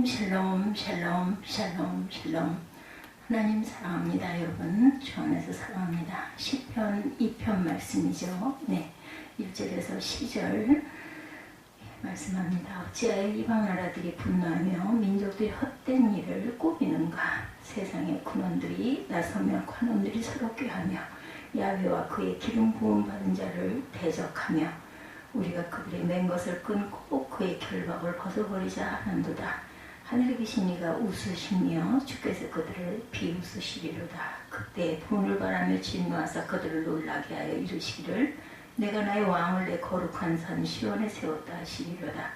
샬롬 샬롬 샬롬 샬롬. 하나님 사랑합니다. 여러분 주 안에서 사랑합니다. 시편 2편 말씀이죠. 네, 1절에서 12절 말씀합니다. 어찌하여 이방 나라들이 분노하며 민족들이 헛된 일을 꾸미는가. 세상의 군원들이 나서며 관원들이 서로 꾀하며 야훼와 그의 기름 부음 받은 자를 대적하며 우리가 그들의 맨 것을 끊고 그의 결박을 벗어버리자 하는도다. 하늘에 계신 이가 웃으시며 주께서 그들을 비웃으시리로다. 그때 분을 바라며 진노하사 그들을 놀라게 하여 이르시기를 내가 나의 왕을 내 거룩한 산 시온에 세웠다 하시리로다.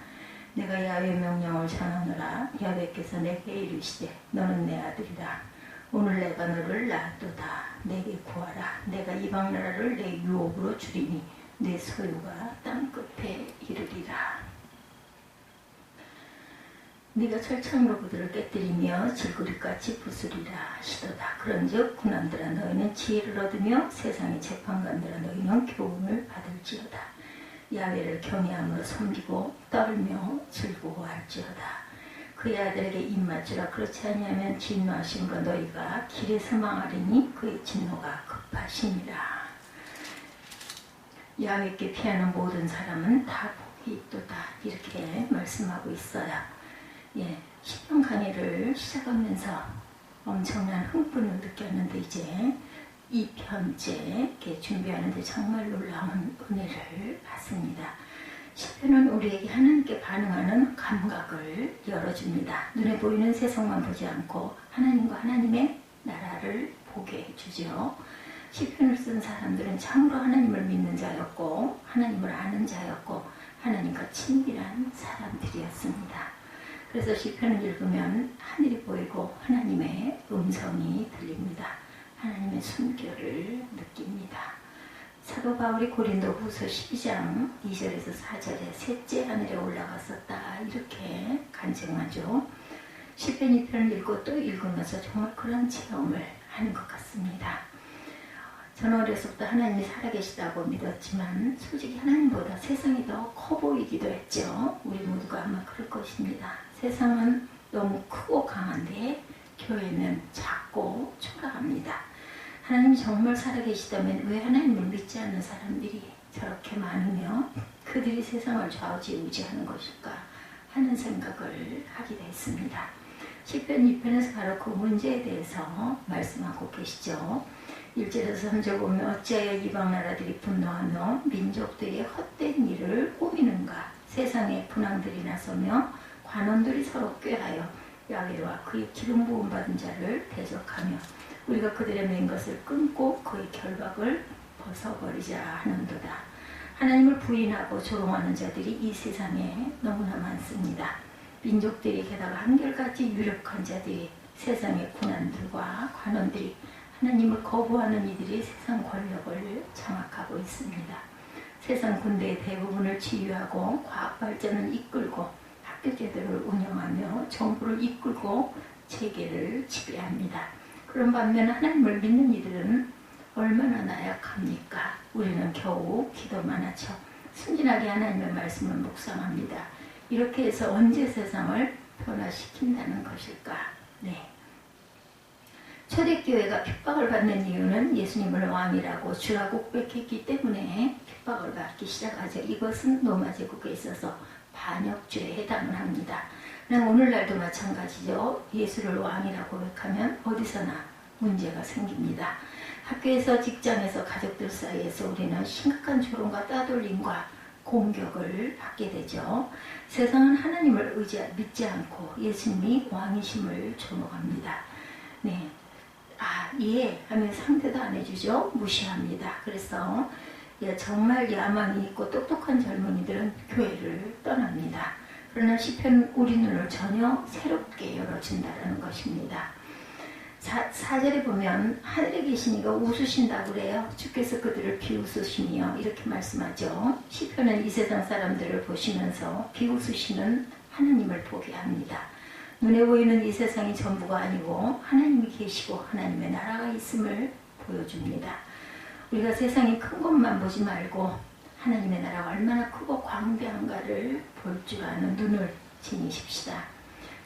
내가 야훼 명령을 전하노라. 야훼께서 내게 이르시되 너는 내 아들이다. 오늘 내가 너를 낳았도다. 내게 구하라. 내가 이방 나라를 내 유업으로 주리니 내 소유가 땅끝에 이르리라. 네가 철창으로 그들을 깨뜨리며 질그릇같이 부수리라 하시도다. 그런즉 군왕들아 너희는 지혜를 얻으며 세상의 재판관들아 너희는 교훈을 받을지어다. 야훼를 경외함으로 섬기고 떨며 즐거워할지어다. 그의 아들에게 입맞추라. 그렇지 아니하면 진노하심으로 너희가 길에서 망하리니 그의 진노가 급하시니라. 야훼께 피하는 모든 사람은 다 복이 있도다. 이렇게 말씀하고 있어요. 예, 시편 강의를 시작하면서 엄청난 흥분을 느꼈는데 이제 2편째 준비하는데 정말 놀라운 은혜를 받습니다. 시편은 우리에게 하나님께 반응하는 감각을 열어줍니다. 눈에 보이는 세상만 보지 않고 하나님과 하나님의 나라를 보게 해주죠. 시편을 쓴 사람들은 참으로 하나님을 믿는 자였고 하나님을 아는 자였고 하나님과 친밀한 사람들이었습니다. 그래서 시편을 읽으면 하늘이 보이고 하나님의 음성이 들립니다. 하나님의 숨결을 느낍니다. 사도 바울이 고린도후서 12장 2절에서 4절에 셋째 하늘에 올라갔었다 이렇게 간증하죠. 시편 2편을 읽고 또 읽으면서 정말 그런 체험을 하는 것 같습니다. 저는 어려서부터 하나님이 살아계시다고 믿었지만 솔직히 하나님보다 세상이 더 커 보이기도 했죠. 우리 모두가 아마 그럴 것입니다. 세상은 너무 크고 강한데 교회는 작고 초라합니다. 하나님이 정말 살아계시다면 왜 하나님을 믿지 않는 사람들이 저렇게 많으며 그들이 세상을 좌우지우지하는 것일까 하는 생각을 하기도 했습니다. 시편 2편에서 바로 그 문제에 대해서 말씀하고 계시죠. 1절에서 3절 보면 어찌하여 이방 나라들이 분노하며 민족들이 헛된 일을 꾸미는가. 세상에 분왕들이 나서며 관원들이 서로 꾀하여 야훼와 그의 기름 부음 받은 자를 대적하며 우리가 그들의 맨 것을 끊고 그의 결박을 벗어버리자 하는도다. 하나님을 부인하고 조롱하는 자들이 이 세상에 너무나 많습니다. 민족들이 게다가 한결같이 유력한 자들이 세상의 군왕들과 관원들이 하나님을 거부하는 이들이 세상 권력을 장악하고 있습니다. 세상 군대의 대부분을 지휘하고 과학 발전을 이끌고 학교 제도를 운영하며 정부를 이끌고 세계를 지배합니다. 그런 반면 하나님을 믿는 이들은 얼마나 나약합니까? 우리는 겨우 기도만 하죠. 순진하게 하나님의 말씀을 묵상합니다. 이렇게 해서 언제 세상을 변화시킨다는 것일까? 네. 초대교회가 핍박을 받는 이유는 예수님을 왕이라고 주라고 고백했기 때문에 핍박을 받기 시작하죠. 이것은 로마 제국에 있어서 반역죄에 해당을 합니다. 그냥 오늘날도 마찬가지죠. 예수를 왕이라고 고백하면 어디서나 문제가 생깁니다. 학교에서, 직장에서, 가족들 사이에서 우리는 심각한 조롱과 따돌림과 공격을 받게 되죠. 세상은 하나님을 믿지 않고 예수님이 왕이심을 조롱합니다. 네. 예 하면 상대도 안 해주죠. 무시합니다. 그래서 정말 야망이 있고 똑똑한 젊은이들은 교회를 떠납니다. 그러나 시편 우리 눈을 전혀 새롭게 열어준다는 것입니다. 4절에 보면 하늘에 계신 이가 웃으신다고 그래요. 주께서 그들을 비웃으시며 이렇게 말씀하죠. 시편은 이 세상 사람들을 보시면서 비웃으시는 하나님을 보게 합니다. 눈에 보이는 이 세상이 전부가 아니고 하나님이 계시고 하나님의 나라가 있음을 보여줍니다. 우리가 세상이 큰 것만 보지 말고 하나님의 나라가 얼마나 크고 광대한가를 볼 줄 아는 눈을 지니십시다.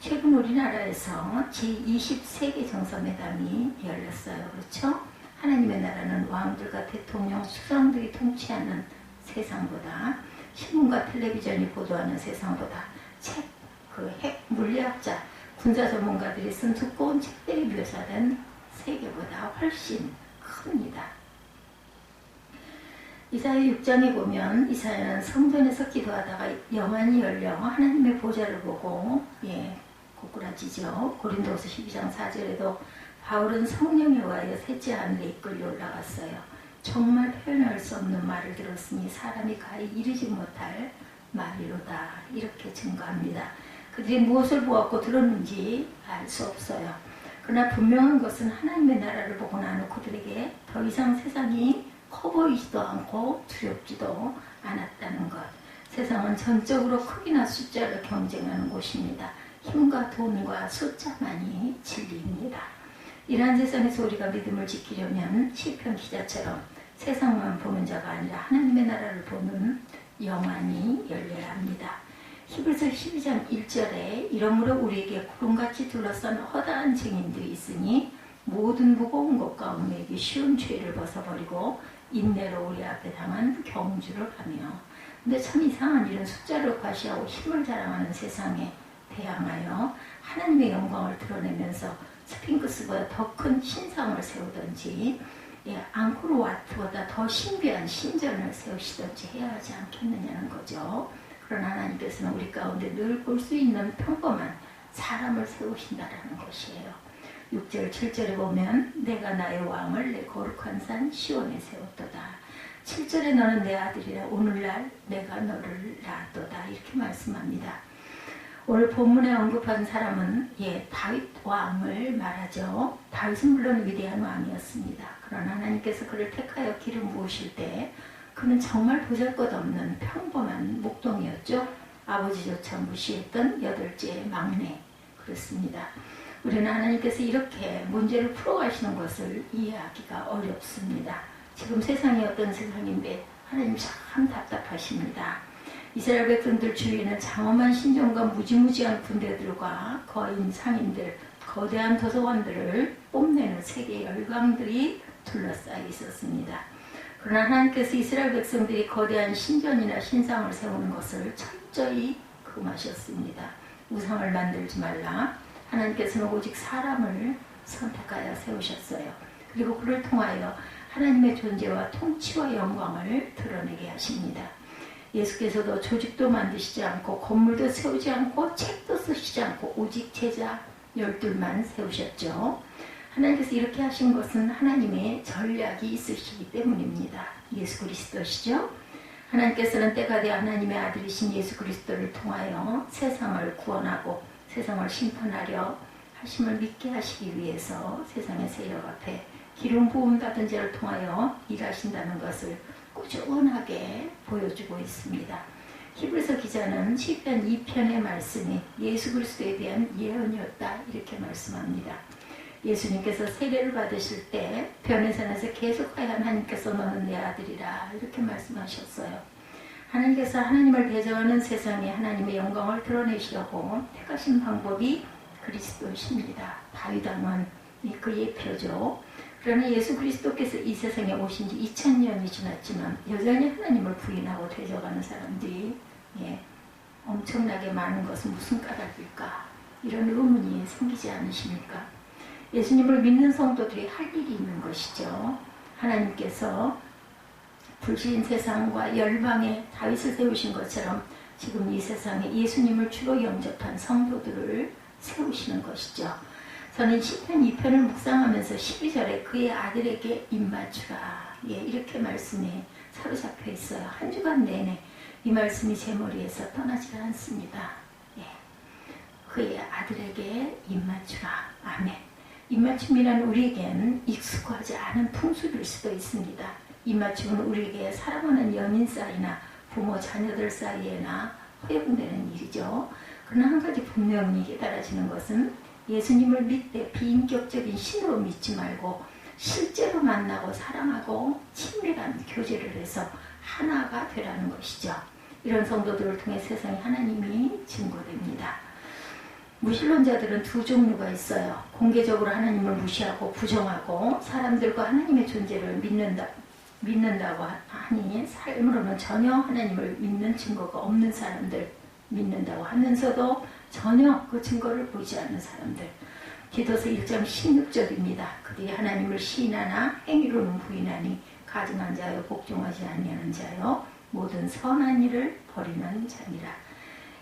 최근 우리나라에서 제20세계 정상회담이 열렸어요. 그렇죠? 하나님의 나라는 왕들과 대통령, 수상들이 통치하는 세상보다, 신문과 텔레비전이 보도하는 세상보다, 책, 핵 물리학자, 군사 전문가들이 쓴 두꺼운 책들이 묘사된 세계보다 훨씬 큽니다. 이사야 6장에 보면 이사야는 성전에서 기도하다가 영안이 열려 하나님의 보좌를 보고 고꾸라지죠. 고린도서 12장 4절에도 바울은 성령에 의하여 셋째 하늘에 이끌려 올라갔어요. 정말 표현할 수 없는 말을 들었으니 사람이 가히 이르지 못할 말이로다. 이렇게 증거합니다. 그들이 무엇을 보았고 들었는지 알 수 없어요. 그러나 분명한 것은 하나님의 나라를 보고 난 후 그들에게 더 이상 세상이 커 보이지도 않고 두렵지도 않았다는 것. 세상은 전적으로 크기나 숫자를 경쟁하는 곳입니다. 힘과 돈과 숫자만이 진리입니다. 이러한 세상에서 우리가 믿음을 지키려면 시편 기자처럼 세상만 보는 자가 아니라 하나님의 나라를 보는 영안이 열려야 합니다. 히브리서 12장 1절에 이러므로 우리에게 구름같이 둘러싼 허다한 증인들이 있으니 모든 무거운 것과 우리에게 쉬운 죄를 벗어버리고 인내로 우리 앞에 당한 경주를 하며. 근데 참 이상한 일은 숫자를 과시하고 힘을 자랑하는 세상에 대항하여 하나님의 영광을 드러내면서 스핑크스보다 더 큰 신상을 세우든지 앙코르와트보다 더 신비한 신전을 세우시든지 해야 하지 않겠느냐는 거죠. 그러나 하나님께서는 우리 가운데 늘 볼 수 있는 평범한 사람을 세우신다라는 것이에요. 6절 7절에 보면 내가 나의 왕을 내 거룩한 산 시온에 세웠도다. 7절에 너는 내 아들이라 오늘날 내가 너를 낳았도다. 이렇게 말씀합니다. 오늘 본문에 언급한 사람은 다윗 왕을 말하죠. 다윗은 물론 위대한 왕이었습니다. 그러나 하나님께서 그를 택하여 기름 부으실 때 그는 정말 보잘것없는 평범한 목동이었죠. 아버지조차 무시했던 8째 막내. 그렇습니다. 우리는 하나님께서 이렇게 문제를 풀어가시는 것을 이해하기가 어렵습니다. 지금 세상이 어떤 세상인데 하나님 참 답답하십니다. 이스라엘 백성들 주위에는 장엄한 신전과 무지무지한 군대들과 거인, 상인들, 거대한 도서관들을 뽐내는 세계 열강들이 둘러싸여 있었습니다. 그러나 하나님께서 이스라엘 백성들이 거대한 신전이나 신상을 세우는 것을 철저히 금하셨습니다. 우상을 만들지 말라. 하나님께서는 오직 사람을 선택하여 세우셨어요. 그리고 그를 통하여 하나님의 존재와 통치와 영광을 드러내게 하십니다. 예수께서도 조직도 만드시지 않고 건물도 세우지 않고 책도 쓰시지 않고 오직 제자 12만 세우셨죠. 하나님께서 이렇게 하신 것은 하나님의 전략이 있으시기 때문입니다. 예수 그리스도시죠. 하나님께서는 때가 되어 하나님의 아들이신 예수 그리스도를 통하여 세상을 구원하고 세상을 심판하려 하심을 믿게 하시기 위해서 세상의 세력 앞에 기름 부음 받은 자를 통하여 일하신다는 것을 꾸준하게 보여주고 있습니다. 히브리서 기자는 시편 2편의 말씀이 예수 그리스도에 대한 예언이었다 이렇게 말씀합니다. 예수님께서 세례를 받으실 때 변해산에서 계속하여 하나님께서 너는 내 아들이라 이렇게 말씀하셨어요. 하나님께서 하나님을 대적하는 세상에 하나님의 영광을 드러내시려고 택하신 방법이 그리스도십니다. 다윗 왕은 그의 표죠. 그러나 예수 그리스도께서 이 세상에 오신 지 2000년이 지났지만 여전히 하나님을 부인하고 대적하는 사람들이 엄청나게 많은 것은 무슨 까닭일까? 이런 의문이 생기지 않으십니까? 예수님을 믿는 성도들이 할 일이 있는 것이죠. 하나님께서 불신 세상과 열방에 다윗을 세우신 것처럼 지금 이 세상에 예수님을 주로 영접한 성도들을 세우시는 것이죠. 저는 시편 2편을 묵상하면서 12절에 그의 아들에게 입맞추라 이렇게 말씀에 사로잡혀 있어요. 한 주간 내내 이 말씀이 제 머리에서 떠나지 않습니다. 그의 아들에게 입맞추라. 아멘. 입맞춤이란 우리에겐 익숙하지 않은 풍습일 수도 있습니다. 입맞춤은 우리에게 사랑하는 연인 사이나 부모 자녀들 사이에나 허용되는 일이죠. 그러나 한 가지 분명히 깨달아지는 것은 예수님을 믿되 비인격적인 신으로 믿지 말고 실제로 만나고 사랑하고 친밀한 교제를 해서 하나가 되라는 것이죠. 이런 성도들을 통해 세상에 하나님이 증거됩니다. 무신론자들은 두 종류가 있어요. 공개적으로 하나님을 무시하고 부정하고 사람들과 하나님의 존재를 믿는다고 하니 삶으로는 전혀 하나님을 믿는 증거가 없는 사람들 믿는다고 하면서도 전혀 그 증거를 보지 않는 사람들. 디도서 1장 16절입니다. 그들이 하나님을 시인하나 행위로는 부인하니 가증한 자여 복종하지 아니하는 자여 모든 선한 일을 버리는 자니라.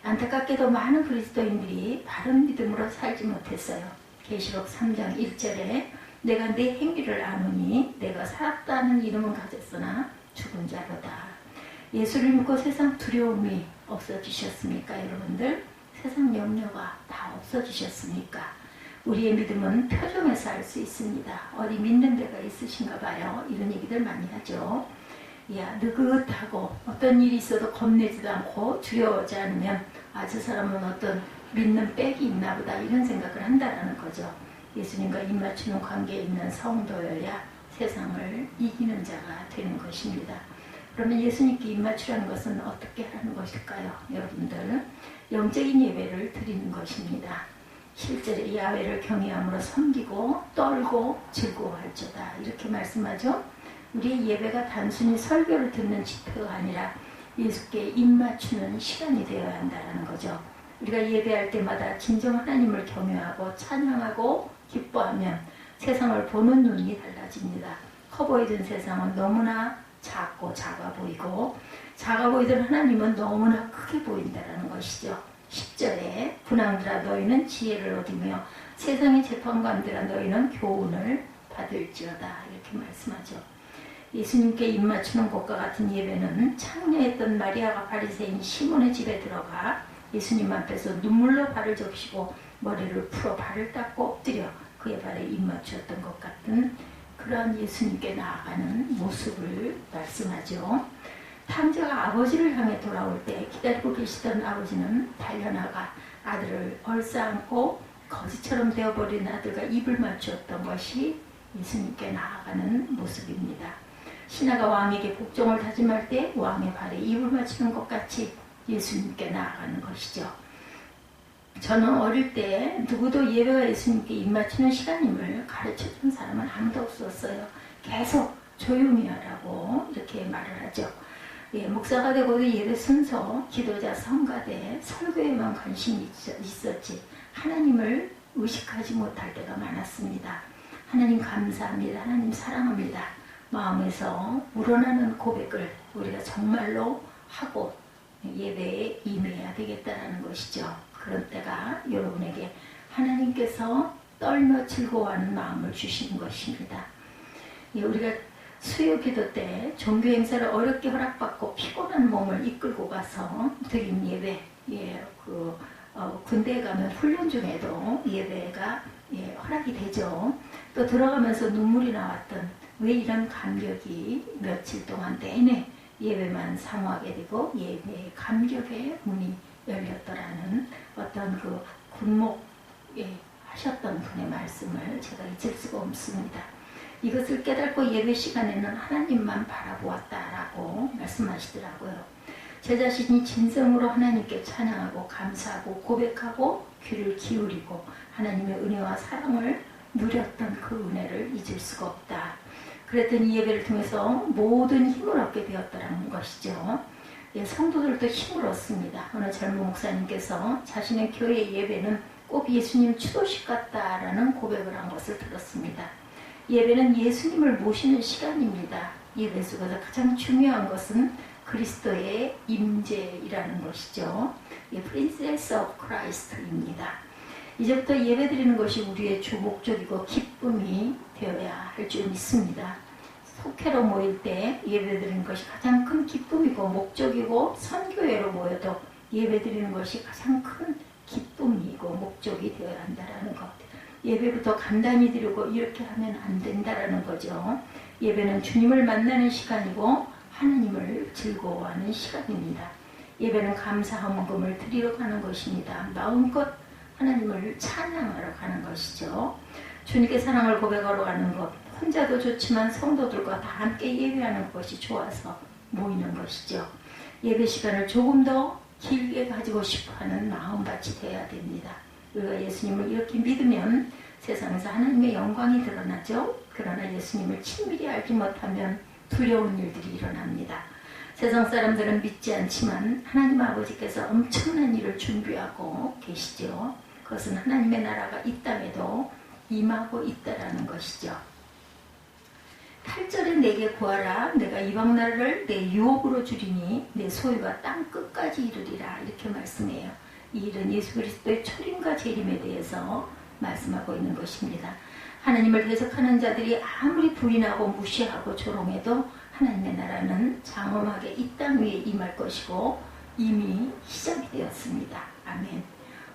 안타깝게도 많은 그리스도인들이 바른 믿음으로 살지 못했어요. 계시록 3장 1절에 내가 내 행위를 아노니 내가 살았다는 이름은 가졌으나 죽은 자로다. 예수를 믿고 세상 두려움이 없어지셨습니까, 여러분들? 세상 염려가 다 없어지셨습니까? 우리의 믿음은 표정에서 알 수 있습니다. 어디 믿는 데가 있으신가 봐요. 이런 얘기들 많이 하죠. 야, 느긋하고 어떤 일이 있어도 겁내지도 않고 두려워하지 않으면 저 사람은 어떤 믿는 빽이 있나 보다 이런 생각을 한다는 거죠. 예수님과 입맞추는 관계에 있는 성도여야 세상을 이기는 자가 되는 것입니다. 그러면 예수님께 입맞추라는 것은 어떻게 하는 것일까요? 여러분들, 영적인 예배를 드리는 것입니다. 실제로 야훼를 경외함으로 섬기고 떨고 즐거워할지어다 이렇게 말씀하죠. 우리의 예배가 단순히 설교를 듣는 집회가 아니라 예수께 입맞추는 시간이 되어야 한다는 거죠. 우리가 예배할 때마다 진정 하나님을 경외하고 찬양하고 기뻐하면 세상을 보는 눈이 달라집니다. 커 보이던 세상은 너무나 작고 작아 보이고 작아 보이던 하나님은 너무나 크게 보인다는 것이죠. 10절에 분향들아 너희는 지혜를 얻으며 세상의 재판관들아 너희는 교훈을 받을지어다 이렇게 말씀하죠. 예수님께 입맞추는 것과 같은 예배는 창녀했던 마리아가 바리새인 시몬의 집에 들어가 예수님 앞에서 눈물로 발을 적시고 머리를 풀어 발을 닦고 엎드려 그의 발에 입맞추었던 것 같은 그러한 예수님께 나아가는 모습을 말씀하죠. 탕자가 아버지를 향해 돌아올 때 기다리고 계시던 아버지는 달려나가 아들을 얼싸안고 거지처럼 되어버린 아들과 입을 맞추었던 것이 예수님께 나아가는 모습입니다. 신하가 왕에게 복종을 다짐할 때 왕의 발에 입을 맞추는 것 같이 예수님께 나아가는 것이죠. 저는 어릴 때 누구도 예배가 예수님께 입맞추는 시간임을 가르쳐준 사람은 아무도 없었어요. 계속 조용히 하라고 이렇게 말을 하죠. 목사가 되고도 예배 순서, 기도자, 성가대, 설교에만 관심이 있었지 하나님을 의식하지 못할 때가 많았습니다. 하나님 감사합니다. 하나님 사랑합니다. 마음에서 우러나는 고백을 우리가 정말로 하고 예배에 임해야 되겠다는 것이죠. 그런 때가 여러분에게 하나님께서 떨며 즐거워하는 마음을 주시는 것입니다. 우리가 수요 기도 때 종교 행사를 어렵게 허락받고 피곤한 몸을 이끌고 가서 드린 예배, 군대에 가면 훈련 중에도 예배가 허락이 되죠. 또 들어가면서 눈물이 나왔던 왜 이런 감격이 며칠 동안 내내 예배만 사모하게 되고 예배의 감격의 문이 열렸더라는 어떤 그 군목에 하셨던 분의 말씀을 제가 잊을 수가 없습니다. 이것을 깨닫고 예배 시간에는 하나님만 바라보았다라고 말씀하시더라고요. 제 자신이 진정으로 하나님께 찬양하고 감사하고 고백하고 귀를 기울이고 하나님의 은혜와 사랑을 누렸던 그 은혜를 잊을 수가 없다. 그랬더니 예배를 통해서 모든 힘을 얻게 되었다는 것이죠. 성도들도 힘을 얻습니다. 어느 젊은 목사님께서 자신의 교회 예배는 꼭 예수님 추도식 같다라는 고백을 한 것을 들었습니다. 예배는 예수님을 모시는 시간입니다. 예배 속에서 가장 중요한 것은 그리스도의 임재이라는 것이죠. Princess of Christ입니다. 이제부터 예배드리는 것이 우리의 주 목적이고 기쁨이 되어야 할 줄 믿습니다. 속회로 모일 때 예배드리는 것이 가장 큰 기쁨이고 목적이고 선교회로 모여도 예배드리는 것이 가장 큰 기쁨이고 목적이 되어야 한다는 것. 예배부터 간단히 드리고 이렇게 하면 안 된다는 거죠. 예배는 주님을 만나는 시간이고 하나님을 즐거워하는 시간입니다. 예배는 감사 헌금을 드리러 가는 것입니다. 마음껏 하나님을 찬양하러 가는 것이죠. 주님께 사랑을 고백하러 가는 것, 혼자도 좋지만 성도들과 다 함께 예배하는 것이 좋아서 모이는 것이죠. 예배 시간을 조금 더 길게 가지고 싶어하는 마음밭이 되어야 됩니다. 우리가 예수님을 이렇게 믿으면 세상에서 하나님의 영광이 드러나죠. 그러나 예수님을 친밀히 알지 못하면 두려운 일들이 일어납니다. 세상 사람들은 믿지 않지만 하나님 아버지께서 엄청난 일을 준비하고 계시죠. 그것은 하나님의 나라가 이 땅에도 임하고 있다라는 것이죠. 8절에 내게 구하라. 내가 이방 나라를 내 유업으로 주리니 내 소유가 땅 끝까지 이르리라. 이렇게 말씀해요. 이 일은 예수 그리스도의 초림과 재림에 대해서 말씀하고 있는 것입니다. 하나님을 대적하는 자들이 아무리 부인하고 무시하고 조롱해도 하나님의 나라는 장엄하게 이 땅 위에 임할 것이고 이미 시작이 되었습니다. 아멘.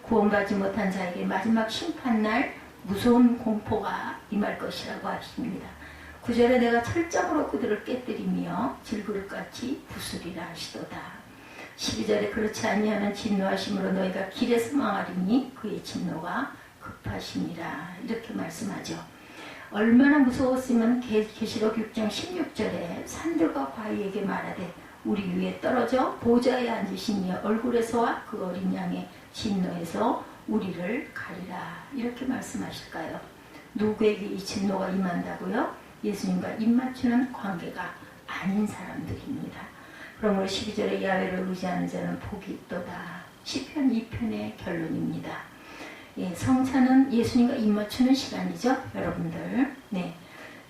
구원받지 못한 자에게 마지막 심판날 무서운 공포가 임할 것이라고 하십니다. 9절에 내가 철장으로 그들을 깨뜨리며 질그릇같이 부수리라 하시도다. 12절에 그렇지 아니하는 진노하심으로 너희가 길에서 망하리니 그의 진노가 급하심이라. 이렇게 말씀하죠. 얼마나 무서웠으면 계시록 6장 16절에 산들과 바위에게 말하되 우리 위에 떨어져 보좌에 앉으신 이의 얼굴에서와 그 어린 양의 진노에서 우리를 가리라. 이렇게 말씀하실까요? 누구에게 이 진노가 임한다고요? 예수님과 입맞추는 관계가 아닌 사람들입니다. 그러므로 12절에 야훼를 의지하는 자는 복이 있도다. 시편 2편의 결론입니다. 예, 성찬은 예수님과 입맞추는 시간이죠, 여러분들. 네,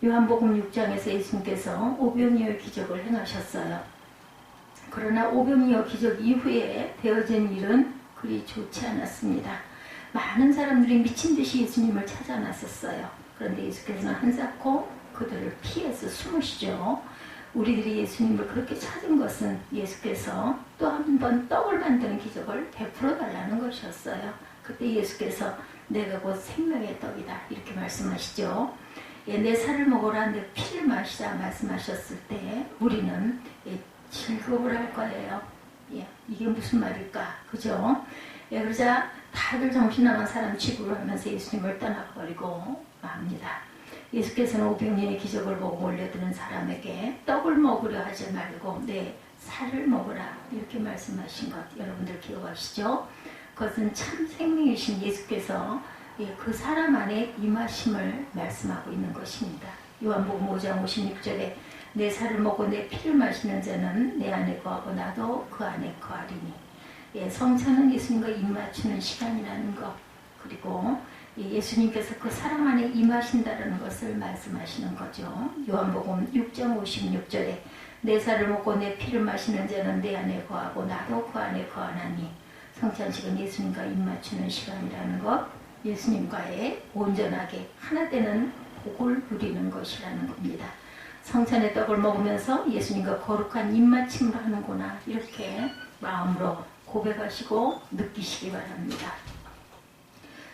요한복음 6장에서 예수님께서 오병이어의 기적을 행하셨어요. 그러나 오병이어 기적 이후에 되어진 일은 그리 좋지 않았습니다. 많은 사람들이 미친 듯이 예수님을 찾아 나섰어요. 그런데 예수께서는 한사코 그들을 피해서 숨으시죠. 우리들이 예수님을 그렇게 찾은 것은 예수께서 또 한 번 떡을 만드는 기적을 베풀어 달라는 것이었어요. 그때 예수께서 내가 곧 생명의 떡이다 이렇게 말씀하시죠. 예, 내 살을 먹어라 내 피를 마시라 말씀하셨을 때 우리는 즐거움을 할 거예요. 예, 이게 무슨 말일까, 그죠? 예, 그러자 다들 정신 나간 사람 취급을 하면서 예수님을 떠나버리고 맙니다. 예수께서는 오병이어의 기적을 보고 몰려드는 사람에게 떡을 먹으려 하지 말고 내 살을 먹으라 이렇게 말씀하신 것 여러분들 기억하시죠? 그것은 참 생명이신 예수께서 그 사람 안에 임하심을 말씀하고 있는 것입니다. 요한복음 5장 56절에 내 살을 먹고 내 피를 마시는 자는 내 안에 거하고 나도 그 안에 거하리니. 예, 성찬은 예수님과 입맞추는 시간이라는 것, 그리고 예수님께서 그 사람 안에 임하신다는 것을 말씀하시는 거죠. 요한복음 6장 56절에 내 살을 먹고 내 피를 마시는 자는 내 안에 거하고 나도 그 안에 거하나니. 성찬식은 예수님과 입맞추는 시간이라는 것, 예수님과의 온전하게 하나 되는 복을 누리는 것이라는 겁니다. 성찬의 떡을 먹으면서 예수님과 거룩한 입맞춤을 하는구나 이렇게 마음으로 고백하시고 느끼시기 바랍니다.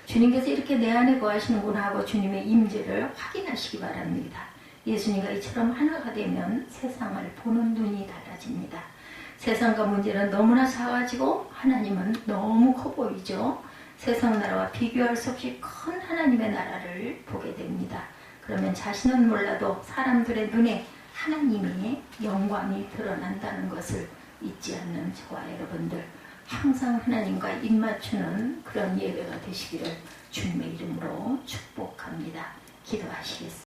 주님께서 이렇게 내 안에 거하시는구나 하고 주님의 임재를 확인하시기 바랍니다. 예수님과 이처럼 하나가 되면 세상을 보는 눈이 달라집니다. 세상과 문제는 너무나 작아지고 하나님은 너무 커 보이죠. 세상 나라와 비교할 수 없이 큰 하나님의 나라를 보게 됩니다. 그러면 자신은 몰라도 사람들의 눈에 하나님의 영광이 드러난다는 것을 잊지 않는 저와 여러분들, 항상 하나님과 입맞추는 그런 예배가 되시기를 주님의 이름으로 축복합니다. 기도하시겠습니다.